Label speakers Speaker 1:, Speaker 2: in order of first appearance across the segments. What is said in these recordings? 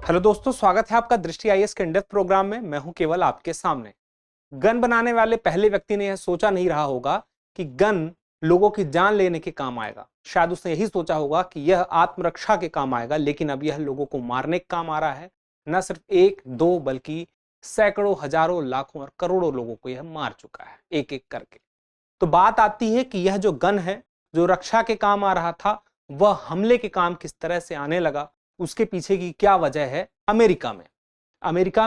Speaker 1: Hello दोस्तों, स्वागत है आपका दृष्टि आईएएस के इन-डेप्थ प्रोग्राम में। मैं हूं केवल आपके सामने। गन बनाने वाले पहले व्यक्ति ने यह सोचा नहीं रहा होगा कि गन लोगों की जान लेने के काम आएगा। शायद उसने यही सोचा होगा कि यह आत्मरक्षा के काम आएगा, लेकिन अब यह लोगों को मारने के काम आ रहा है। न सिर्फ एक दो बल्कि सैकड़ों, हजारों, लाखों और करोड़ों लोगों को यह मार चुका है, एक एक करके। तो बात आती है कि यह जो गन है, जो रक्षा के काम आ रहा था, वह हमले के काम किस तरह से आने लगा, उसके पीछे की क्या वजह है। अमेरिका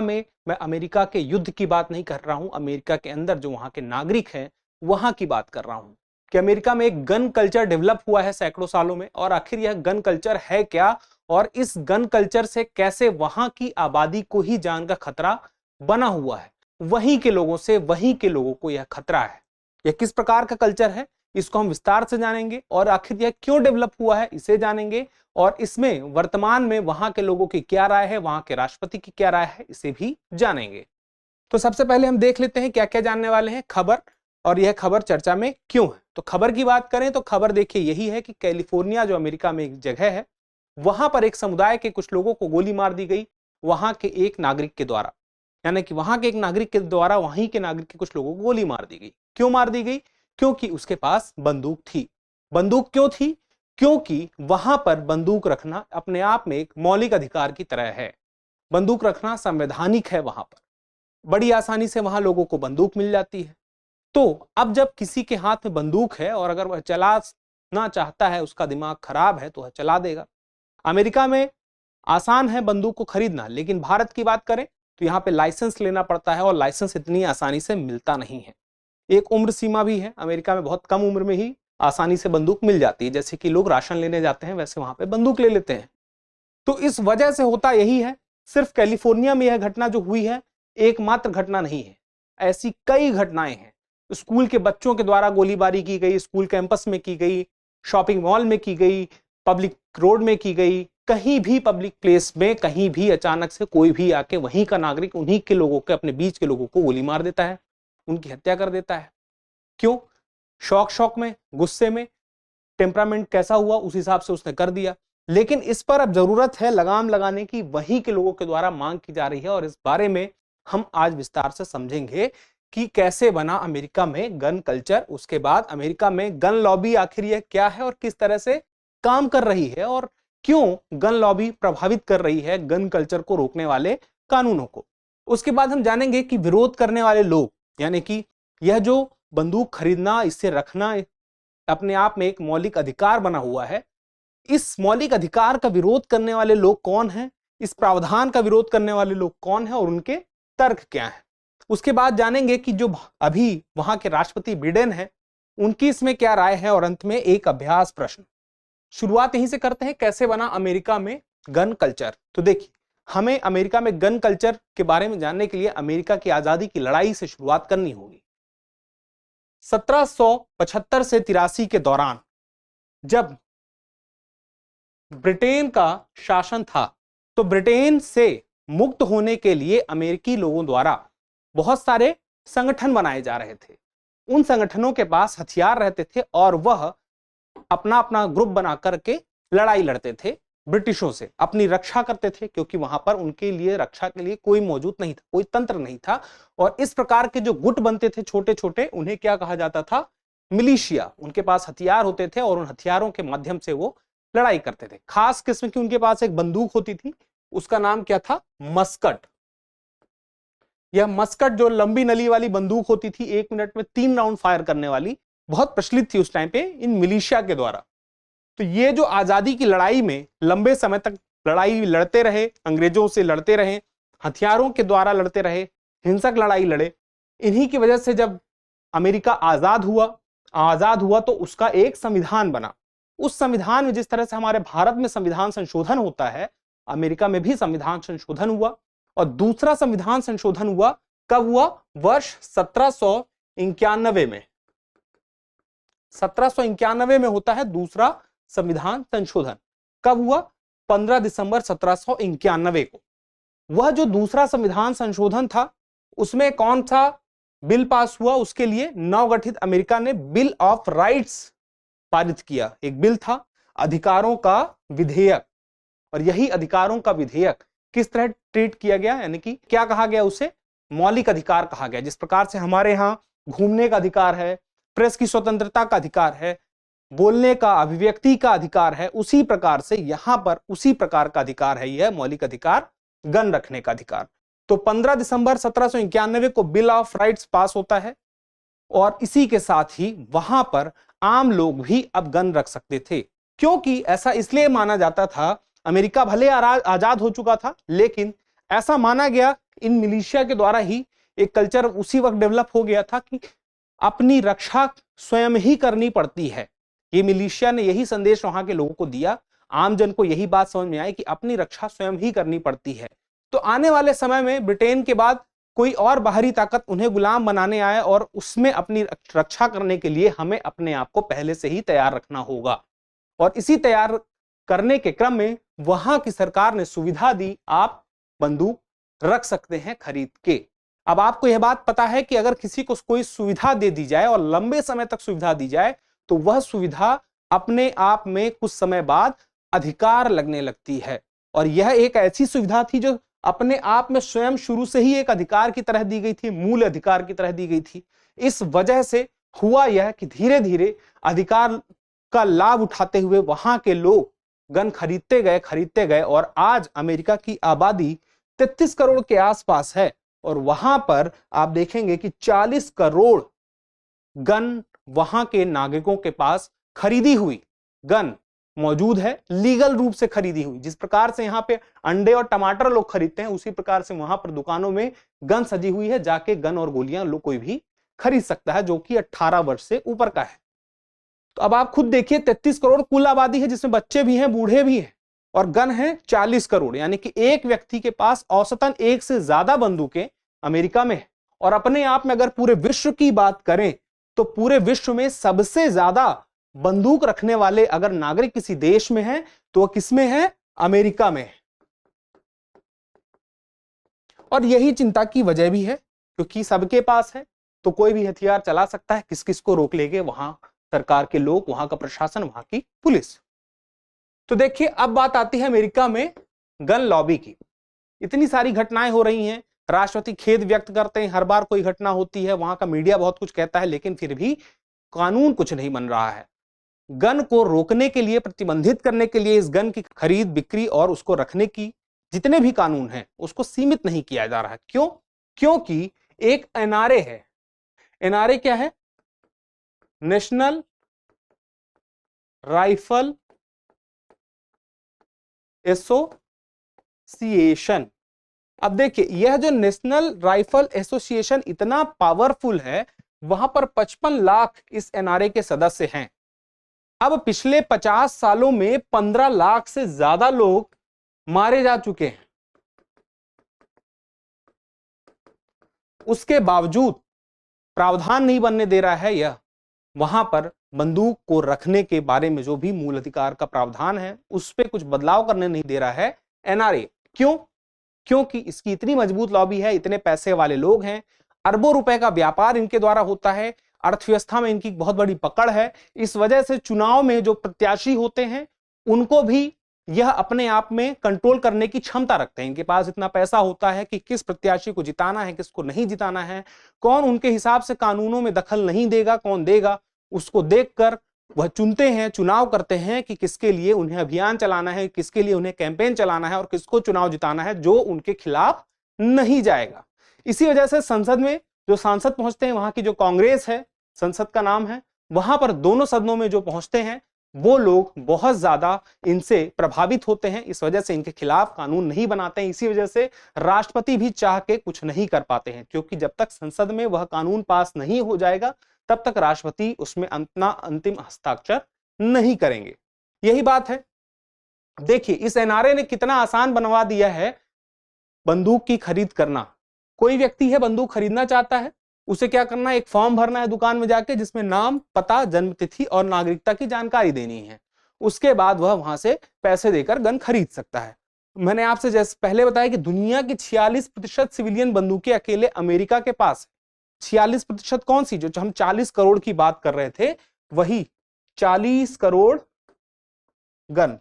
Speaker 1: में मैं अमेरिका के युद्ध की बात नहीं कर रहा हूं, अमेरिका के अंदर जो वहां के नागरिक हैं वहां की बात कर रहा हूं कि अमेरिका में एक गन कल्चर डेवलप हुआ है सैकड़ों सालों में। और आखिर यह गन कल्चर है क्या, और इस गन कल्चर से कैसे वहां की आबादी को ही जान का खतरा बना हुआ है, वहीं के लोगों से, वहीं के लोगों को यह खतरा है। यह किस प्रकार का कल्चर है, इसको हम विस्तार से जानेंगे। और आखिर यह क्यों डेवलप हुआ है, इसे जानेंगे। और इसमें वर्तमान में वहां के लोगों की क्या राय है, वहां के राष्ट्रपति की क्या राय है, इसे भी जानेंगे। तो सबसे पहले हम देख लेते हैं क्या क्या जानने वाले हैं, खबर, और यह खबर चर्चा में क्यों है। तो खबर की बात करें तो खबर देखिए यही है कि कैलिफोर्निया जो अमेरिका में एक जगह है, वहां पर एक समुदाय के कुछ लोगों को गोली मार दी गई, वहां के एक नागरिक के द्वारा। यानी कि वहां के एक नागरिक के द्वारा वहीं के नागरिक के कुछ लोगों को गोली मार दी गई। क्यों मार दी गई? क्योंकि उसके पास बंदूक थी। बंदूक क्यों थी? क्योंकि वहां पर बंदूक रखना अपने आप में एक मौलिक अधिकार की तरह है। बंदूक रखना संवैधानिक है। वहां पर बड़ी आसानी से वहां लोगों को बंदूक मिल जाती है। तो अब जब किसी के हाथ में बंदूक है और अगर वह चलाना चाहता है, उसका दिमाग खराब है, तो वह चला देगा। अमेरिका में आसान है बंदूक को खरीदना, लेकिन भारत की बात करें तो यहाँ पे लाइसेंस लेना पड़ता है, और लाइसेंस इतनी आसानी से मिलता नहीं है। एक उम्र सीमा भी है। अमेरिका में बहुत कम उम्र में ही आसानी से बंदूक मिल जाती है। जैसे कि लोग राशन लेने जाते हैं, वैसे वहां पे बंदूक ले लेते हैं। तो इस वजह से होता यही है। सिर्फ कैलिफोर्निया में यह घटना जो हुई है, एकमात्र घटना नहीं है, ऐसी कई घटनाएं हैं। स्कूल के बच्चों के द्वारा गोलीबारी की गई, स्कूल कैंपस में की गई, शॉपिंग मॉल में की गई, पब्लिक रोड में की गई, कहीं भी पब्लिक प्लेस में कहीं भी अचानक से कोई भी आके वहीं का नागरिक उन्हीं के लोगों के, अपने बीच के लोगों को गोली मार देता है, उनकी हत्या कर देता है। क्यों? शौक में, गुस्से में, टेम्परामेंट कैसा हुआ उस हिसाब से उसने कर दिया। लेकिन इस पर अब जरूरत है लगाम लगाने की, वहीं के लोगों के द्वारा मांग की जा रही है। और इस बारे में हम आज विस्तार से समझेंगे कि कैसे बना अमेरिका में गन कल्चर, उसके बाद अमेरिका में गन लॉबी आखिर यह क्या है और किस तरह से काम कर रही है, और क्यों गन लॉबी प्रभावित कर रही है गन कल्चर को रोकने वाले कानूनों को। उसके बाद हम जानेंगे कि विरोध करने वाले लोग, यानी कि यह जो बंदूक खरीदना, इससे रखना अपने आप में एक मौलिक अधिकार बना हुआ है, इस मौलिक अधिकार का विरोध करने वाले लोग कौन हैं, इस प्रावधान का विरोध करने वाले लोग कौन हैं और उनके तर्क क्या हैं। उसके बाद जानेंगे कि जो अभी वहां के राष्ट्रपति बिडेन है, उनकी इसमें क्या राय है, और अंत में एक अभ्यास प्रश्न। शुरुआत यहीं से करते हैं, कैसे बना अमेरिका में गन कल्चर। तो देखिए, हमें अमेरिका में गन कल्चर के बारे में जानने के लिए अमेरिका की आजादी की लड़ाई से शुरुआत करनी होगी। 1775 से 83 के दौरान जब ब्रिटेन का शासन था, तो ब्रिटेन से मुक्त होने के लिए अमेरिकी लोगों द्वारा बहुत सारे संगठन बनाए जा रहे थे। उन संगठनों के पास हथियार रहते थे और वह अपना अपना ग्रुप बना करके लड़ाई लड़ते थे ब्रिटिशों से, अपनी रक्षा करते थे, क्योंकि वहां पर उनके लिए रक्षा के लिए कोई मौजूद नहीं था, कोई तंत्र नहीं था। और इस प्रकार के जो गुट बनते थे छोटे छोटे, उन्हें क्या कहा जाता था? मिलिशिया। उनके पास हथियार होते थे और उन हथियारों के माध्यम से वो लड़ाई करते थे। खास किस्म की उनके पास एक बंदूक होती थी, उसका नाम क्या था? मस्कट। यह मस्कट जो लंबी नली वाली बंदूक होती थी, 1 मिनट में 3 राउंड फायर करने वाली, बहुत प्रचलित थी उस टाइम पे इन मिलिशिया के द्वारा। तो ये जो आजादी की लड़ाई में लंबे समय तक लड़ाई लड़ते रहे, अंग्रेजों से लड़ते रहे, हथियारों के द्वारा लड़ते रहे, हिंसक लड़ाई लड़े, इन्हीं की वजह से जब अमेरिका आजाद हुआ तो उसका एक संविधान बना। उस संविधान में, जिस तरह से हमारे भारत में संविधान संशोधन होता है, अमेरिका में भी संविधान संशोधन हुआ। और दूसरा संविधान संशोधन हुआ कब हुआ? वर्ष 1791 में। 1791 में होता है दूसरा संविधान संशोधन। कब हुआ? 15 दिसंबर 1791 को। वह जो दूसरा संविधान संशोधन था, उसमें कौन सा बिल पास हुआ? उसके लिए नवगठित अमेरिका ने बिल ऑफ राइट्स पारित किया। एक बिल था, अधिकारों का विधेयक। और यही अधिकारों का विधेयक किस तरह ट्रीट किया गया, यानी कि क्या कहा गया, उसे मौलिक अधिकार कहा गया। जिस प्रकार से हमारे यहाँ घूमने का अधिकार है, प्रेस की स्वतंत्रता का अधिकार है, बोलने का, अभिव्यक्ति का अधिकार है, उसी प्रकार से यहां पर उसी प्रकार का अधिकार है यह मौलिक अधिकार, गन रखने का अधिकार। तो 15 दिसंबर 1791 को बिल ऑफ राइट्स पास होता है और इसी के साथ ही वहां पर आम लोग भी अब गन रख सकते थे, क्योंकि ऐसा इसलिए माना जाता था, अमेरिका भले आजाद हो चुका था, लेकिन ऐसा माना गया इन मिलिशिया के द्वारा ही एक कल्चर उसी वक्त डेवलप हो गया था कि अपनी रक्षा स्वयं ही करनी पड़ती है। ये मिलिशिया ने यही संदेश वहां के लोगों को दिया, आम जन को यही बात समझ में आई कि अपनी रक्षा स्वयं ही करनी पड़ती है। तो आने वाले समय में ब्रिटेन के बाद कोई और बाहरी ताकत उन्हें गुलाम बनाने आए और उसमें अपनी रक्षा करने के लिए हमें अपने आप को पहले से ही तैयार रखना होगा। और इसी तैयार करने के क्रम में वहां की सरकार ने सुविधा दी, आप बंदूक रख सकते हैं खरीद के। अब आपको यह बात पता है कि अगर किसी को कोई सुविधा दे दी जाए और लंबे समय तक सुविधा दी जाए तो वह सुविधा अपने आप में कुछ समय बाद अधिकार लगने लगती है। और यह एक ऐसी सुविधा थी जो अपने आप में स्वयं शुरू से ही एक अधिकार की तरह दी गई थी, मूल अधिकार की तरह दी गई थी। इस वजह से हुआ यह कि धीरे धीरे अधिकार का लाभ उठाते हुए वहां के लोग गन खरीदते गए और आज अमेरिका की आबादी 33 करोड़ के आसपास है और वहां पर आप देखेंगे कि 40 करोड़ गन वहां के नागरिकों के पास खरीदी हुई गन मौजूद है, लीगल रूप से खरीदी हुई। जिस प्रकार से यहाँ पे अंडे और टमाटर लोग खरीदते हैं, उसी प्रकार से वहां पर दुकानों में गन सजी हुई है, जाके गन और गोलियां लोग कोई भी खरीद सकता है जो कि 18 वर्ष से ऊपर का है। तो अब आप खुद देखिए, 33 करोड़ कुल आबादी है जिसमें बच्चे भी हैं, बूढ़े भी हैं, और गन है 40 करोड़, यानी कि एक व्यक्ति के पास औसतन एक से ज्यादा बंदूकें अमेरिका में है। और अपने आप में अगर पूरे विश्व की बात करें तो पूरे विश्व में सबसे ज्यादा बंदूक रखने वाले अगर नागरिक किसी देश में हैं तो वह किसमें है? अमेरिका में है। और यही चिंता की वजह भी है, क्योंकि सबके पास है तो कोई भी हथियार चला सकता है, किस किस को रोक लेंगे वहां सरकार के लोग, वहां का प्रशासन, वहां की पुलिस। तो देखिए, अब बात आती है अमेरिका में गन लॉबी की। इतनी सारी घटनाएं हो रही हैं, राष्ट्रपति खेद व्यक्त करते हैं हर बार कोई घटना होती है, वहां का मीडिया बहुत कुछ कहता है, लेकिन फिर भी कानून कुछ नहीं बन रहा है। गन को रोकने के लिए, प्रतिबंधित करने के लिए, इस गन की खरीद बिक्री और उसको रखने की जितने भी कानून हैं उसको सीमित नहीं किया जा रहा है। क्यों? क्योंकि एक एनआरए है। एनआरए क्या है? National rifle association. अब देखिए, यह जो नेशनल राइफल एसोसिएशन इतना पावरफुल है, वहां पर 55 लाख इस एनआरए के सदस्य हैं। अब पिछले 50 सालों में 15 लाख से ज्यादा लोग मारे जा चुके हैं। उसके बावजूद प्रावधान नहीं बनने दे रहा है यह वहां पर बंदूक को रखने के बारे में जो भी मूल अधिकार का प्रावधान है उस पर कुछ बदलाव करने नहीं दे रहा है एनआरए। क्यों? क्योंकि इसकी इतनी मजबूत लॉबी है, इतने पैसे वाले लोग हैं, अरबों रुपए का व्यापार इनके द्वारा होता है, अर्थव्यवस्था में इनकी बहुत बड़ी पकड़ है। इस वजह से चुनाव में जो प्रत्याशी होते हैं उनको भी यह अपने आप में कंट्रोल करने की क्षमता रखते हैं। इनके पास इतना पैसा होता है कि किस प्रत्याशी को जिताना है, किसको नहीं जिताना है, कौन उनके हिसाब से कानूनों में दखल नहीं देगा, कौन देगा, उसको देखकर वह चुनते हैं, चुनाव करते हैं कि किसके लिए उन्हें अभियान चलाना है, किसके लिए उन्हें कैंपेन चलाना है और किसको चुनाव जिताना है जो उनके खिलाफ नहीं जाएगा। इसी वजह से संसद में जो सांसद पहुंचते हैं, वहां की जो कांग्रेस है, संसद का नाम है, वहां पर दोनों सदनों में जो पहुंचते हैं वो लोग बहुत ज्यादा इनसे प्रभावित होते हैं। इस वजह से इनके खिलाफ कानून नहीं बनाते हैं। इसी वजह से राष्ट्रपति भी चाह के कुछ नहीं कर पाते हैं, क्योंकि जब तक संसद में वह कानून पास नहीं हो जाएगा तब तक राष्ट्रपति उसमें अपना अंतिम हस्ताक्षर नहीं करेंगे। यही बात है। देखिए, इस एनआरए ने कितना आसान बनवा दिया है बंदूक की खरीद करना। कोई व्यक्ति है बंदूक खरीदना चाहता है, उसे क्या करना है? एक फॉर्म भरना है दुकान में जाके, जिसमें नाम, पता, जन्मतिथि और नागरिकता की जानकारी देनी है। उसके बाद वह वहां से पैसे देकर गन खरीद सकता है। मैंने आपसे जैसे पहले बताया कि दुनिया की 46% सिविलियन बंदूकें अकेले अमेरिका के पास है। 46% कौन सी? जो हम 40 करोड़ की बात कर रहे थे, वही 40 करोड़ गन।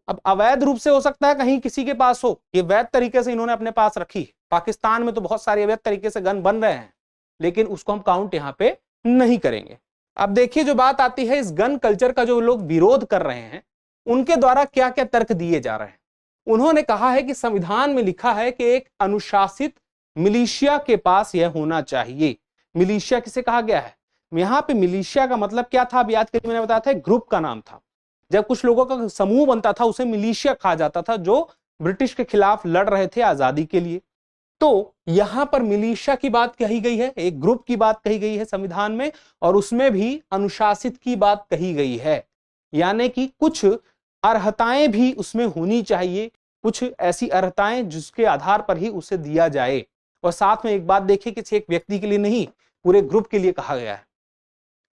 Speaker 1: अब अवैध रूप से हो सकता है कहीं किसी के पास हो, ये वैध तरीके से इन्होंने अपने पास रखी। पाकिस्तान में तो बहुत सारे अवैध तरीके से गन बन रहे हैं, लेकिन उसको हम काउंट यहां पे नहीं करेंगे। अब देखिए जो बात आती है इस गन कल्चर का, जो लोग विरोध कर रहे हैं उनके द्वारा क्या क्या तर्क दिए जा रहे हैं। उन्होंने कहा है कि संविधान में लिखा है कि एक अनुशासित मिलिशिया के पास यह होना चाहिए। मिलिशिया किसे कहा गया है? यहां पे मिलिशिया का मतलब क्या था, अब याद करिए, मैंने बताया था ग्रुप का नाम था। जब कुछ लोगों का समूह बनता था उसे मिलिशिया कहा जाता था, जो ब्रिटिश के खिलाफ लड़ रहे थे आजादी के लिए। तो यहां पर मिलिशिया की बात कही गई है, एक ग्रुप की बात कही गई है संविधान में, और उसमें भी अनुशासित की बात कही गई है। यानी कि कुछ अर्हताएं भी उसमें होनी चाहिए, कुछ ऐसी अर्हताएं जिसके आधार पर ही उसे दिया जाए। और साथ में एक बात देखिए कि एक व्यक्ति के लिए नहीं, पूरे ग्रुप के लिए कहा गया है।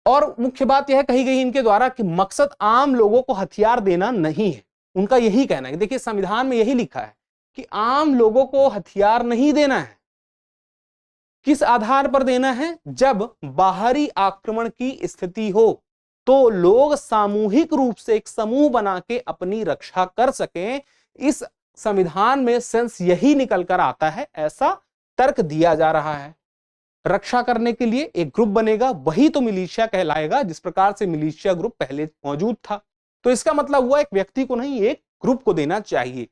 Speaker 1: और मुख्य बात यह कही गई इनके द्वारा कि मकसद आम लोगों को हथियार देना नहीं है। उनका यही कहना है, देखिए संविधान में यही लिखा है कि आम लोगों को हथियार नहीं देना है। किस आधार पर देना है? जब बाहरी आक्रमण की स्थिति हो तो लोग सामूहिक रूप से एक समूह बना के अपनी रक्षा कर सकें। इस संविधान में सेंस यही निकल कर आता है, ऐसा तर्क दिया जा रहा है। रक्षा करने के लिए एक ग्रुप बनेगा, वही तो मिलिशिया कहलाएगा, जिस प्रकार से मिलिशिया ग्रुप पहले मौजूद था। तो इसका मतलब हुआ एक व्यक्ति को नहीं, एक ग्रुप को देना चाहिए।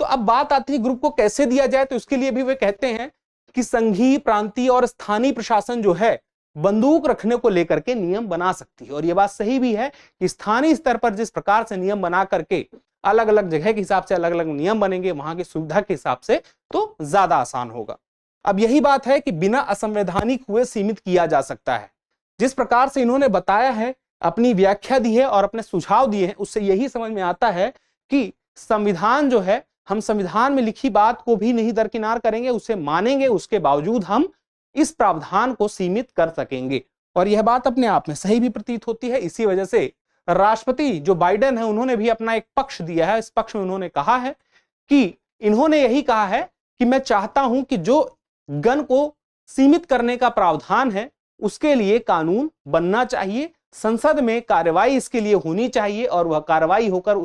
Speaker 1: तो अब बात आती है ग्रुप को कैसे दिया जाए, तो इसके लिए भी वे कहते हैं कि संघीय, प्रांतीय और स्थानीय प्रशासन जो है बंदूक रखने को लेकर के नियम बना सकती है। और यह बात सही भी है कि स्थानीय स्तर पर जिस प्रकार से नियम बना करके अलग अलग जगह के हिसाब से अलग अलग नियम बनेंगे, वहां की सुविधा के हिसाब से, तो ज्यादा आसान होगा। अब यही बात है कि बिना असंवैधानिक हुए सीमित किया जा सकता है। जिस प्रकार से इन्होंने बताया है, अपनी व्याख्या दी है और अपने सुझाव दिए हैं, उससे यही समझ में आता है कि संविधान जो है, हम संविधान में लिखी बात को भी नहीं दरकिनार करेंगे, उसे मानेंगे, उसके बावजूद हम इस प्रावधान को सीमित कर सकेंगे। और यह बात अपने आप में सही भी प्रतीत होती है। इसी वजह से राष्ट्रपति जो बाइडेन है, उन्होंने भी अपना एक पक्ष दिया है। इस पक्ष में उन्होंने कहा है कि इन्होंने यही कहा है कि मैं चाहता हूं कि जो गन को सीमित करने का प्रावधान है उसके लिए कानून बनना चाहिए, संसद में कार्रवाई इसके लिए होनी चाहिए, और वह कार्रवाई होकर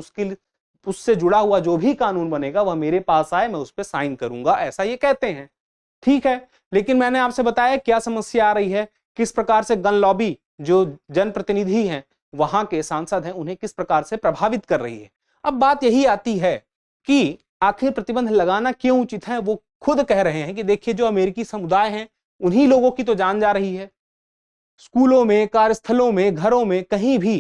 Speaker 1: उससे जुड़ा हुआ जो भी कानून बनेगा वह मेरे पास आए, मैं उस पर साइन करूंगा, ऐसा ये कहते हैं। ठीक है, लेकिन मैंने आपसे बताया क्या समस्या आ रही है, किस प्रकार से गन लॉबी जो जनप्रतिनिधि हैं, वहां के सांसद हैं, उन्हें किस प्रकार से प्रभावित कर रही है। अब बात यही आती है कि आखिर प्रतिबंध लगाना क्यों उचित है। वो खुद कह रहे हैं कि देखिए जो अमेरिकी समुदाय हैं, उन्हीं लोगों की तो जान जा रही है। स्कूलों में, कार्यस्थलों में, घरों में, कहीं भी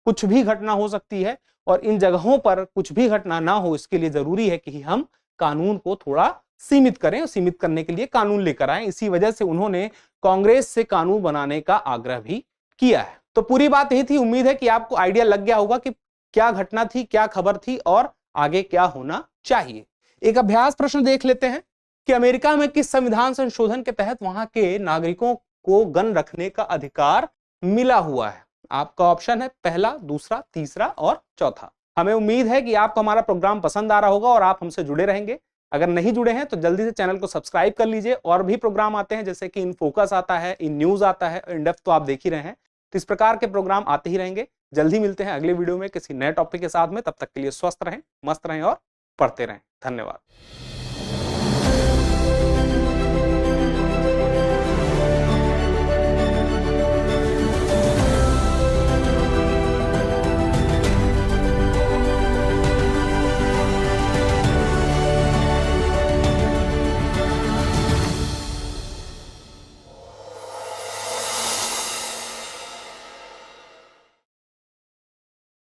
Speaker 1: कुछ भी घटना हो सकती है, और इन जगहों पर कुछ भी घटना ना हो, इसके लिए जरूरी है कि हम कानून को थोड़ा सीमित करें, और सीमित करने के लिए कानून लेकर आए। इसी वजह से उन्होंने कांग्रेस से कानून बनाने का आग्रह भी किया है। तो पूरी बात यही थी। उम्मीद है कि आपको आइडिया लग गया होगा कि क्या घटना थी, क्या खबर थी और आगे क्या होना चाहिए। एक अभ्यास प्रश्न देख लेते हैं कि अमेरिका में किस संविधान संशोधन के तहत वहां के नागरिकों को गन रखने का अधिकार मिला हुआ है। आपका ऑप्शन है पहला, दूसरा, तीसरा और चौथा। हमें उम्मीद है कि आपको हमारा प्रोग्राम पसंद आ रहा होगा और आप हमसे जुड़े रहेंगे। अगर नहीं जुड़े हैं तो जल्दी से चैनल को सब्सक्राइब कर लीजिए। और भी प्रोग्राम आते हैं, जैसे कि इन फोकस आता है, इन न्यूज आता है, इन डेप्थ तो आप देख ही रहे हैं। तो इस प्रकार के प्रोग्राम आते ही रहेंगे। जल्दी मिलते हैं अगले वीडियो में किसी नए टॉपिक के साथ में। तब तक के लिए स्वस्थ रहें, मस्त रहें और पढ़ते रहें। धन्यवाद।